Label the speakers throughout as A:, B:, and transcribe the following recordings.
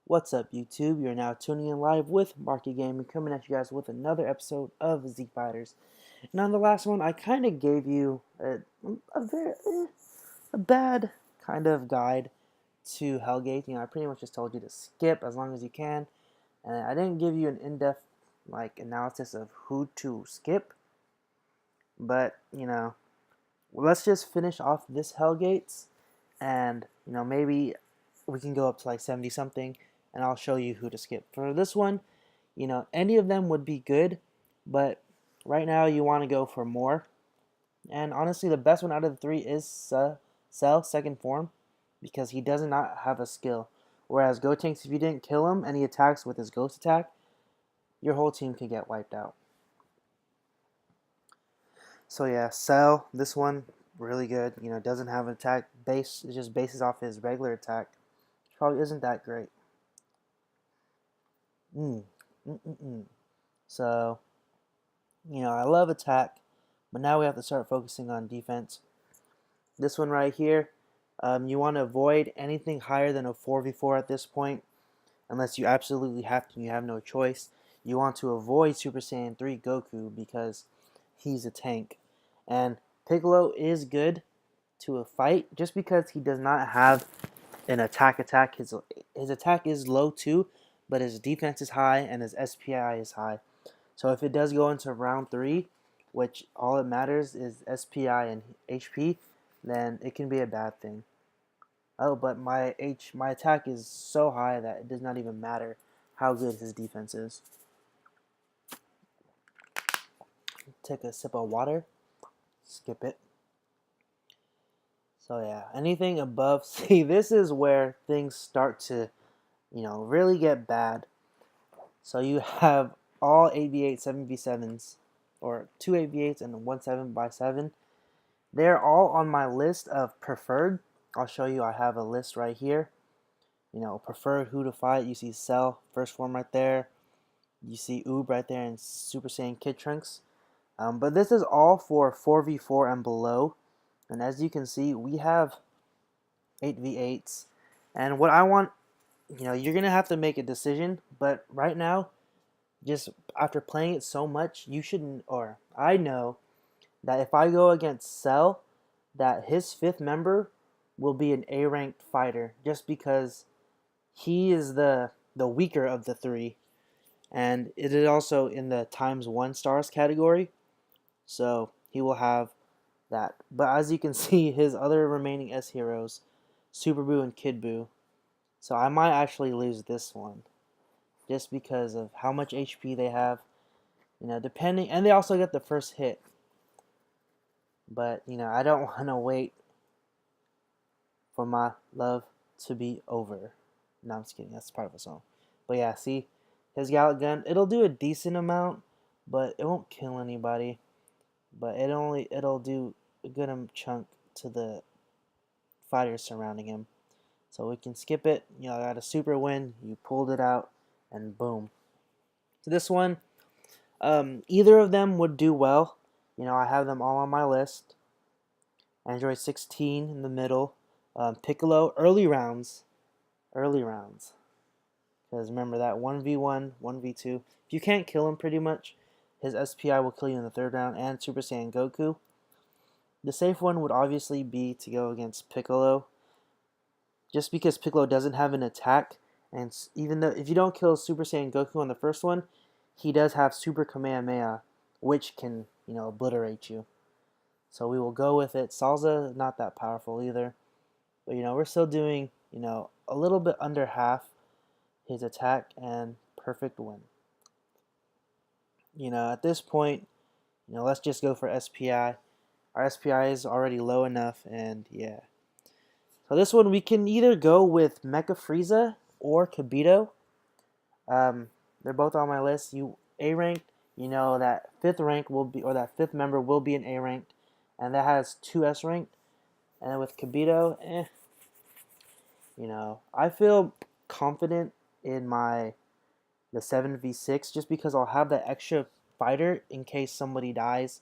A: What's up, YouTube? You're now tuning in live with Marky Gaming, coming at you guys with another episode of Z Fighters. And on the last one, I kind of gave you a bad kind of guide to Hellgate. I pretty much just told you to skip as long as you can, and I didn't give you an in-depth analysis of who to skip. But let's just finish off this Hellgates, and maybe we can go up to like 70 something, and I'll show you who to skip. For this one, any of them would be good, but right now you want to go for more. And honestly, the best one out of the three is Cell, second form, because he does not have a skill. Whereas Gotenks, if you didn't kill him and he attacks with his ghost attack, your whole team could get wiped out. So yeah, Cell, this one, really good. Doesn't have an attack base, it just bases off his regular attack. Probably isn't that great. So, I love attack, but now we have to start focusing on defense. This one right here, you want to avoid anything higher than a 4v4 at this point, unless you absolutely have to and you have no choice. You want to avoid Super Saiyan 3 Goku because he's a tank. And Piccolo is good to a fight just because he does not have an attack. His attack is low too, but his defense is high and his SPI is high. So if it does go into round 3, which all it matters is SPI and HP, then it can be a bad thing. Oh, but my attack is so high that it does not even matter how good his defense is. Take a sip of water. Skip it. So yeah, anything above, see, this is where things start to, really get bad. So you have all 8v8 7v7s, or 2 8v8s and 1 7x7. They're all on my list of preferred. I'll show you, I have a list right here. Preferred who to fight. You see Cell, first form right there. You see Oob right there and Super Saiyan Kid Trunks. But this is all for 4v4 and below. And as you can see, we have 8v8s. And what I want, you're going to have to make a decision. But right now, just after playing it so much, you shouldn't, or I know that if I go against Cell, that his 5th member will be an A-ranked fighter. Just because he is the weaker of the 3. And it is also in the ×1 stars category. So he will have that. But as you can see, his other remaining S heroes, Super Buu and Kid Buu. So I might actually lose this one, just because of how much HP they have. Depending, and they also get the first hit. But I don't want to wait for my love to be over. No, I'm just kidding. That's part of a song. But yeah, see, his Gallic Gun, it'll do a decent amount, but it won't kill anybody. But it'll do a good chunk to the fighters surrounding him. So we can skip it. I got a super win. You pulled it out, and boom. So this one, either of them would do well. I have them all on my list. Android 16 in the middle. Piccolo, early rounds. Because remember that 1v1, 1v2. If you can't kill him pretty much, his SPI will kill you in the 3rd round, and Super Saiyan Goku. The safe one would obviously be to go against Piccolo, just because Piccolo doesn't have an attack, and even though if you don't kill Super Saiyan Goku on the first one, he does have Super Kamehameha, which can, obliterate you. So we will go with it. Salza, not that powerful either, but we're still doing, a little bit under half his attack, and perfect win. At this point, let's just go for SPI. Our SPI is already low enough, and yeah. So this one, we can either go with Mecha Frieza or Kibito. They're both on my list. A-ranked, that 5th rank will be, or that 5th member will be an A-ranked, and that has 2 S-ranked. And with Kibito, I feel confident in the 7v6 just because I'll have that extra fighter in case somebody dies.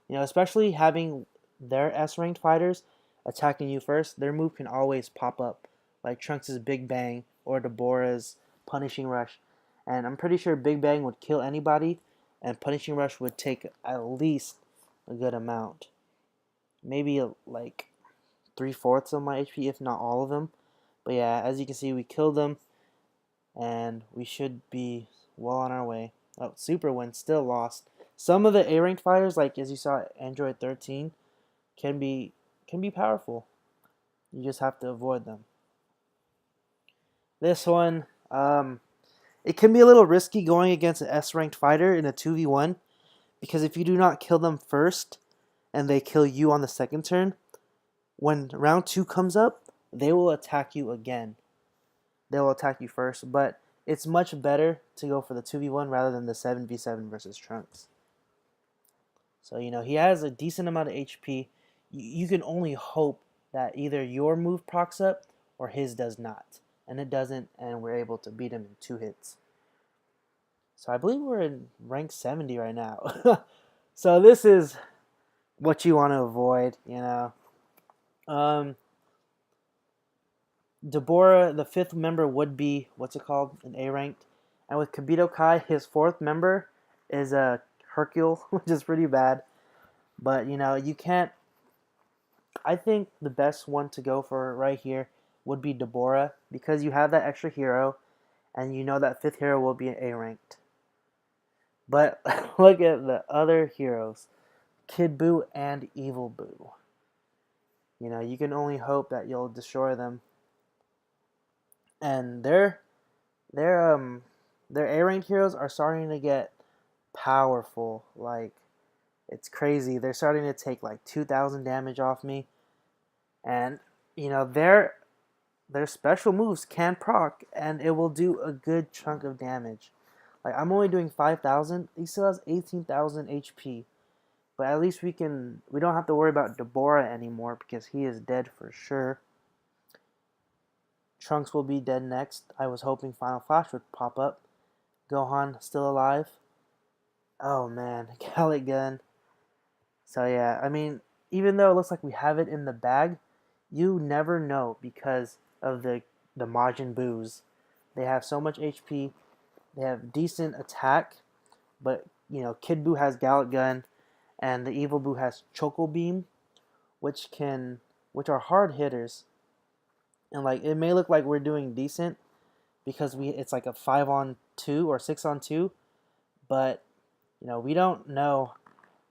A: Especially having their S-ranked fighters attacking you first, their move can always pop up, like Trunks' Big Bang or Dabura's Punishing Rush. And I'm pretty sure Big Bang would kill anybody, and Punishing Rush would take at least a good amount. Maybe like 3/4 of my HP, if not all of them. But yeah, as you can see, we killed them, and we should be well on our way. Oh, Super Win still lost. Some of the A-ranked fighters, like as you saw, Android 13, can be powerful. You just have to avoid them. This one, it can be a little risky going against an S-ranked fighter in a 2v1, because if you do not kill them first, and they kill you on the second turn, when round 2 comes up, they will attack you again. They will attack you first, but it's much better to go for the 2v1 rather than the 7v7 versus Trunks. So, he has a decent amount of HP. You can only hope that either your move procs up or his does not. And it doesn't, and we're able to beat him in 2 hits. So I believe we're in rank 70 right now. So this is what you want to avoid, Dabura, the 5th member, would be, an A-ranked. And with Kibito Kai, his 4th member is a Hercule, which is pretty bad. But, you can't... I think the best one to go for right here would be Dabura, because you have that extra hero, and you know that 5th hero will be an A-ranked. But look at the other heroes, Kid Buu and Evil Buu. You can only hope that you'll destroy them. And their A-ranked heroes are starting to get powerful. Like, it's crazy. They're starting to take like 2,000 damage off me. And, their special moves can proc, and it will do a good chunk of damage. Like, I'm only doing 5,000. He still has 18,000 HP. But at least we don't have to worry about Dabura anymore, because he is dead for sure. Trunks will be dead next. I was hoping Final Flash would pop up. Gohan still alive. Oh man, Gallic Gun. So yeah, I mean, even though it looks like we have it in the bag, you never know because of the Majin Buus. They have so much HP. They have decent attack, but Kid Buu has Gallic Gun, and the Evil Buu has Choco Beam, which are hard hitters. And like, it may look like we're doing decent because it's like a 5-on-2 or 6-on-2, but we don't know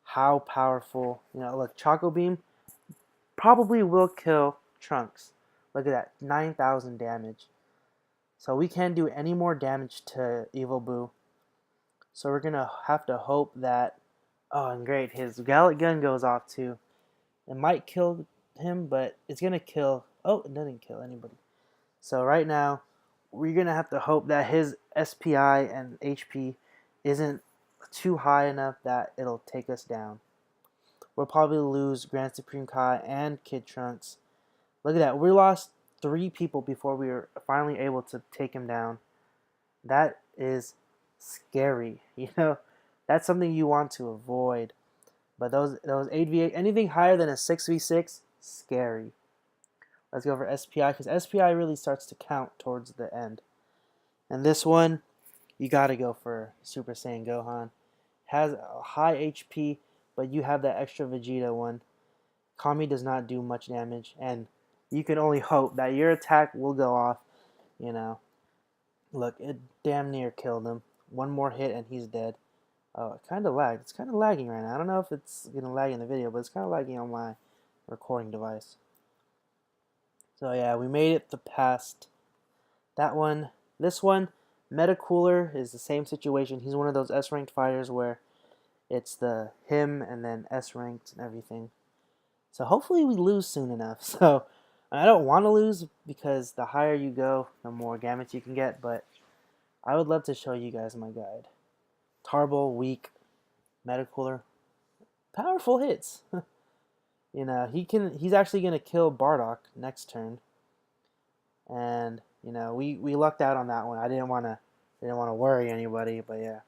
A: how powerful. Look, Choco Beam probably will kill Trunks. Look at that, 9,000 damage. So we can't do any more damage to Evil Buu. So we're gonna have to hope that. Oh, and great, his Gallic Gun goes off too. It might kill him, but it's gonna kill. Oh, it didn't kill anybody. So right now, we're gonna have to hope that his SPI and HP isn't too high enough that it'll take us down. We'll probably lose Grand Supreme Kai and Kid Trunks. Look at that. We lost 3 people before we were finally able to take him down. That is scary. That's something you want to avoid. But those 8v8, anything higher than a 6v6, scary. Let's go for SPI, because SPI really starts to count towards the end. And this one, you gotta go for Super Saiyan Gohan. Has a high HP, but you have that extra Vegeta one. Kami does not do much damage, and you can only hope that your attack will go off. Look, it damn near killed him. One more hit and he's dead. Oh, it kind of lagged. It's kind of lagging right now. I don't know if it's going to lag in the video, but it's kind of lagging on my recording device. So yeah, we made it past that one. This one, Metacooler, is the same situation. He's one of those S-ranked fighters where it's him and then S-ranked and everything. So hopefully we lose soon enough. So I don't want to lose, because the higher you go, the more damage you can get, but I would love to show you guys my guide. Tarble, weak. Metacooler, powerful hits. He's actually gonna kill Bardock next turn. And we lucked out on that one. I didn't wanna worry anybody, but yeah.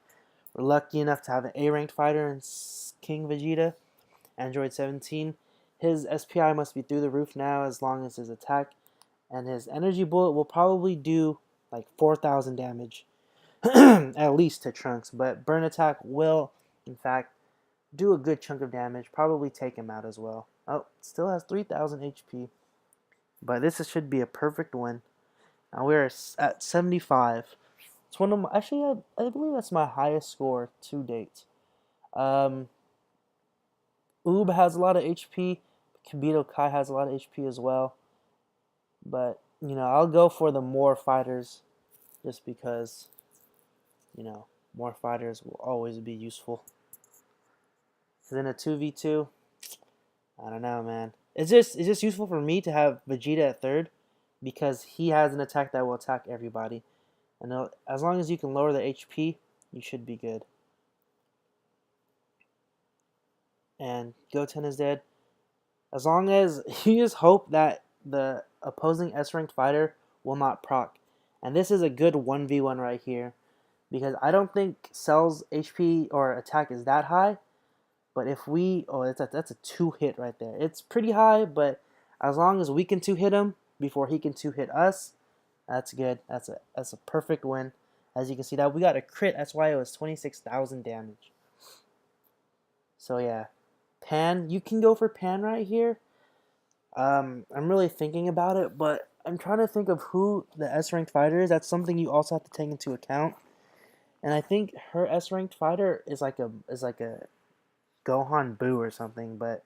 A: We're lucky enough to have an A-ranked fighter in King Vegeta, Android 17. His SPI must be through the roof now, as long as his attack and his energy bullet will probably do like 4,000 damage at least to Trunks. But Burn Attack will, in fact, do a good chunk of damage. Probably take him out as well. Oh, still has 3,000 HP. But this should be a perfect win. Now we're at 75. It's one of my, actually, I believe that's my highest score to date. Oob has a lot of HP. Kibito Kai has a lot of HP as well. But, I'll go for the more fighters just because, more fighters will always be useful. Because in a 2v2, I don't know, man. It's just useful for me to have Vegeta at third because he has an attack that will attack everybody. And as long as you can lower the HP, you should be good. And Goten is dead. As long as you just hope that the opposing S-ranked fighter will not proc. And this is a good 1v1 right here. Because I don't think Cell's HP or attack is that high. But if we... Oh, that's a 2-hit right there. It's pretty high, but as long as we can 2-hit him before he can 2-hit us, that's good. That's a perfect win. As you can see, that we got a crit. That's why it was 26,000 damage. So yeah. Pan. You can go for Pan right here. I'm really thinking about it, but I'm trying to think of who the S-ranked fighter is. That's something you also have to take into account. And I think her S-ranked fighter is like a Gohan Buu or something, but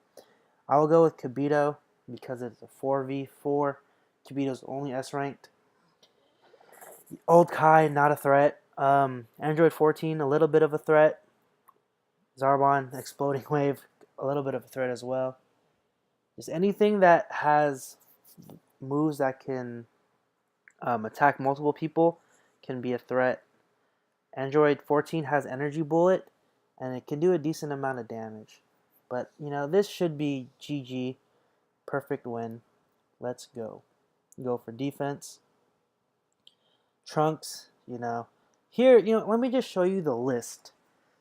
A: I will go with Kibito because it's a 4v4. Kibito's only S-ranked. Old Kai, not a threat. Android 14, a little bit of a threat. Zarbon, Exploding Wave, a little bit of a threat as well. Just anything that has moves that can attack multiple people can be a threat. Android 14 has Energy Bullet, and it can do a decent amount of damage. But, this should be GG. Perfect win. Let's go. Go for defense. Trunks, Here, let me just show you the list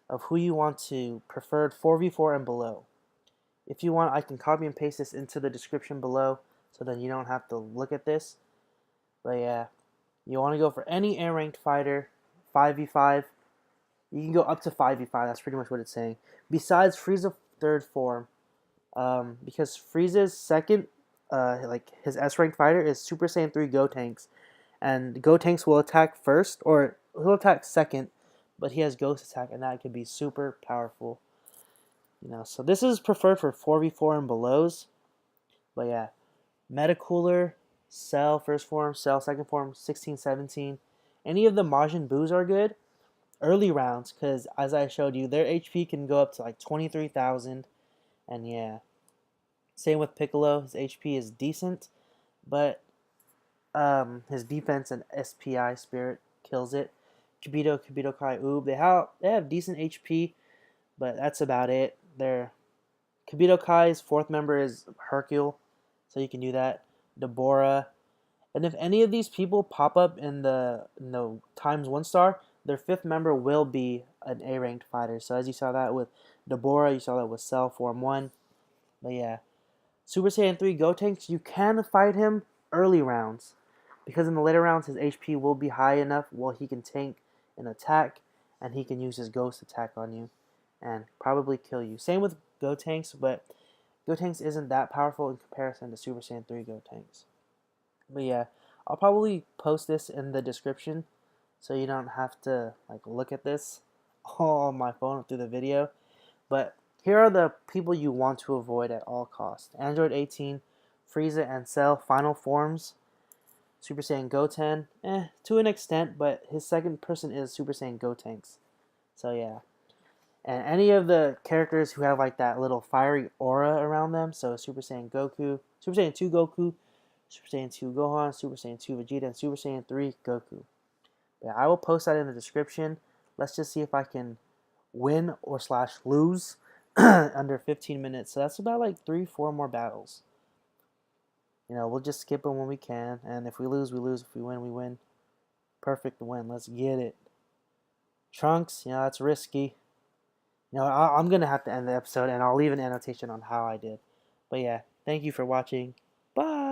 A: of who you want to preferred 4v4 and below. If you want, I can copy and paste this into the description below so then you don't have to look at this. But yeah, you want to go for any A-ranked fighter, 5v5. You can go up to 5v5, that's pretty much what it's saying. Besides Frieza-Third form, because Frieza's second, his S-ranked fighter is Super Saiyan 3 Gotenks. And Gotenks will attack first, or he'll attack second, but he has Ghost Attack, and that could be super powerful. So this is preferred for 4v4 and belows. But yeah, Metacooler, Cell first form, Cell second form, 16, 17. Any of the Majin Boos are good. Early rounds, because as I showed you, their HP can go up to like 23,000. And yeah, same with Piccolo. His HP is decent, but his defense and SPI Spirit kills it. Kibito Kai, Oob, they have decent HP, but that's about it. Kibito Kai's fourth member is Hercule, so you can do that. Dabura, and if any of these people pop up in the times 1 star, their fifth member will be an A-ranked fighter. So as you saw that with Dabura, you saw that with Cell Form 1. But yeah, Super Saiyan 3 Gotenks, you can fight him early rounds, because in the later rounds his HP will be high enough where he can tank an attack, and he can use his Ghost Attack on you and probably kill you. Same with Gotenks, but Gotenks isn't that powerful in comparison to Super Saiyan 3 Gotenks. But yeah, I'll probably post this in the description so you don't have to look at this all on my phone through the video. But here are the people you want to avoid at all costs. Android 18, Frieza and Cell final forms. Super Saiyan Goten, to an extent, but his second person is Super Saiyan Gotenks. So yeah. And any of the characters who have that little fiery aura around them, so Super Saiyan Goku, Super Saiyan 2 Goku, Super Saiyan 2 Gohan, Super Saiyan 2 Vegeta, and Super Saiyan 3 Goku. Yeah, I will post that in the description. Let's just see if I can win or / lose under 15 minutes. So that's about 3-4 more battles. We'll just skip them when we can, and if we lose, we lose. If we win, we win. Perfect win. Let's get it. Trunks, that's risky. I'm going to have to end the episode, and I'll leave an annotation on how I did. But yeah, thank you for watching. Bye!